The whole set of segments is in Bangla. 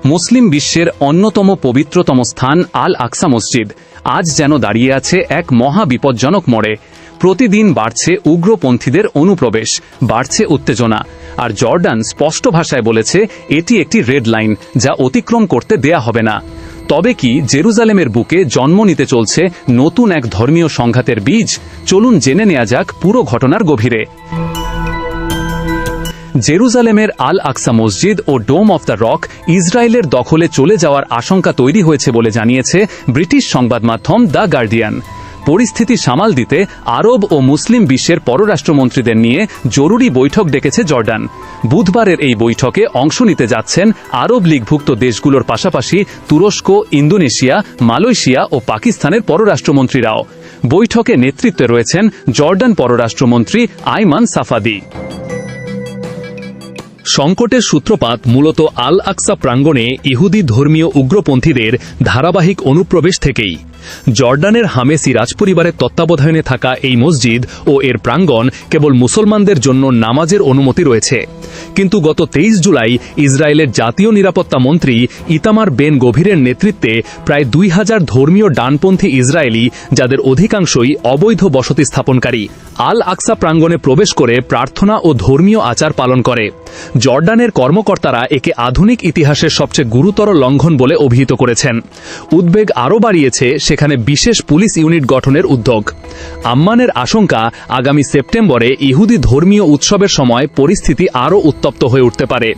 মুসলিম বিশ্বের অন্যতম পবিত্রতম স্থান আল আকসা মসজিদ আজ যেন দাঁড়িয়ে আছে এক মহা বিপজ্জনক মোড়ে। প্রতিদিন বাড়ছে উগ্রপন্থীদের অনুপ্রবেশ, বাড়ছে উত্তেজনা, আর জর্ডান স্পষ্ট ভাষায় বলেছে এটি একটি রেড লাইন, যা অতিক্রম করতে দেয়া হবে না। তবে কি জেরুজালেমের বুকে জন্ম নিতে চলছে নতুন এক ধর্মীয় সংঘাতের বীজ? চলুন জেনে নেওয়া যাক পুরো ঘটনার গভীরে। জেরুজালেমের আল আকসা মসজিদ ও ডোম অফ দ্য রক ইসরায়েলের দখলে চলে যাওয়ার আশঙ্কা তৈরি হয়েছে বলে জানিয়েছে ব্রিটিশ সংবাদ মাধ্যম দ্য গার্ডিয়ান। পরিস্থিতি সামাল দিতে আরব ও মুসলিম বিশ্বের পররাষ্ট্রমন্ত্রীদের নিয়ে জরুরি বৈঠক ডেকেছে জর্ডান। বুধবারের এই বৈঠকে অংশ নিতে যাচ্ছেন আরব লীগভুক্ত দেশগুলোর পাশাপাশি তুরস্ক, ইন্দোনেশিয়া, মালয়েশিয়া ও পাকিস্তানের পররাষ্ট্রমন্ত্রীরাও। বৈঠকে নেতৃত্বে রয়েছেন জর্ডান পররাষ্ট্রমন্ত্রী আইমান সাফাদি। সংকটের সূত্রপাত মূলত আল আকসা প্রাঙ্গণে ইহুদি ধর্মীয় উগ্রপন্থীদের ধারাবাহিক অনুপ্রবেশ থেকেই। জর্ডানের হামেসি রাজপরিবারের তত্ত্বাবধানে থাকা এই মসজিদ ও এর প্রাঙ্গণ কেবল মুসলমানদের জন্য নামাজের অনুমতি রয়েছে। কিন্তু গত 23 জুলাই ইসরায়েলের জাতীয় নিরাপত্তা মন্ত্রী ইতামার বেন গভিরের নেতৃত্বে প্রায় 2000 ধর্মীয় ডানপন্থী ইসরায়েলি, যাদের অধিকাংশই অবৈধ বসতি স্থাপনকারী, আল আকসা প্রাঙ্গণে প্রবেশ করে প্রার্থনা ও ধর্মীয় আচার পালন করে। জর্ডানের কর্মকর্তারা একে আধুনিক ইতিহাসের সবচেয়ে গুরুতর লঙ্ঘন বলে অভিহিত করেছেন। উদ্বেগ আরও বাড়িয়েছে সেখানে বিশেষ পুলিশ ইউনিট গঠনের উদ্যোগ। আম্মানের আশঙ্কা, আগামী সেপ্টেম্বরে ইহুদি ধর্মীয় উৎসবের সময় পরিস্থিতি আরও উত্তপ্ত হয়ে উঠতে পারে।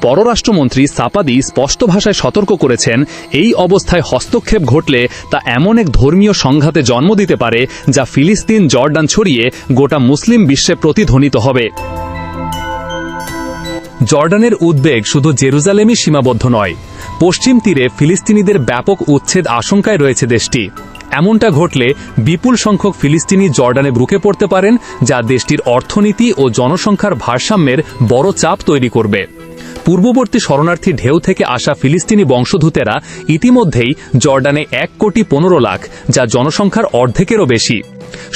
পররাষ্ট্রমন্ত্রী সাপাদি স্পষ্ট ভাষায় সতর্ক করেছেন, এই অবস্থায় হস্তক্ষেপ ঘটলে তা এমন এক ধর্মীয় সংঘাতে জন্ম দিতে পারে যা ফিলিস্তিন, জর্ডান ছড়িয়ে গোটা মুসলিম বিশ্বে প্রতিধ্বনিত হবে। জর্ডানের উদ্বেগ শুধু জেরুজালেমই সীমাবদ্ধ নয়। পশ্চিম তীরে ফিলিস্তিনিদের ব্যাপক উচ্ছেদ আশঙ্কায় রয়েছে দেশটি। এমনটা ঘটলে বিপুল সংখ্যক ফিলিস্তিনি জর্ডানে ঢুকে পড়তে পারেন, যা দেশটির অর্থনীতি ও জনসংখ্যার ভারসাম্যের বড় চাপ তৈরি করবে। পূর্ববর্তী শরণার্থী ঢেউ থেকে আসা ফিলিস্তিনি বংশোদ্ভূতেরা ইতিমধ্যেই জর্ডানে 1,15,00,000, যা জনসংখ্যার অর্ধেকেরও বেশি।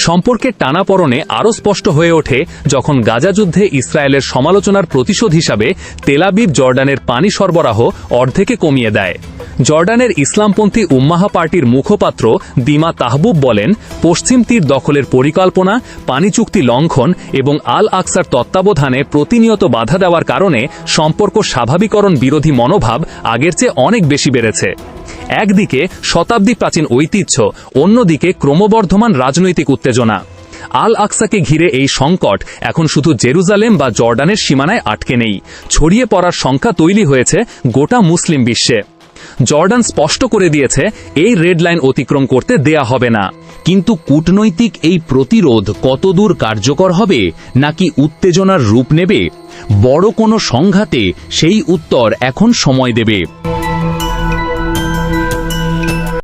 সম্পর্কের টানাপড়নে আরও স্পষ্ট হয়ে ওঠে যখন গাজা যুদ্ধে ইসরায়েলের সমালোচনার প্রতিশোধ হিসাবে তেল আবিব জর্ডানের পানি সরবরাহ অর্ধেকে কমিয়ে দেয়। জর্ডানের ইসলামপন্থী উম্মাহা পার্টির মুখপাত্র দিমা তাহবুব বলেন, পশ্চিম তীর দখলের পরিকল্পনা, পানি চুক্তি লঙ্ঘন এবং আল আকসার তত্ত্বাবধানে প্রতিনিয়ত বাধা দেওয়ার কারণে সম্পর্ক স্বাভাবিকরণ বিরোধী মনোভাব আগের চেয়ে অনেক বেশি বেড়েছে। একদিকে শতাব্দী প্রাচীন ঐতিহ্য, অন্যদিকে ক্রমবর্ধমান রাজনৈতিক উত্তেজনা। আল আকসাকে ঘিরে এই সংকট এখন শুধু জেরুজালেম বা জর্ডানের সীমানায় আটকে নেই, ছড়িয়ে পড়ার সংখ্যা তৈরি হয়েছে গোটা মুসলিম বিশ্বে। জর্ডান স্পষ্ট করে দিয়েছে এই রেড লাইন অতিক্রম করতে দেয়া হবে না। কিন্তু কূটনৈতিক এই প্রতিরোধ কতদূর কার্যকর হবে, নাকি উত্তেজনার রূপ নেবে? বড় কোনো সংঘাতে সেই উত্তর এখন সময় দেবে।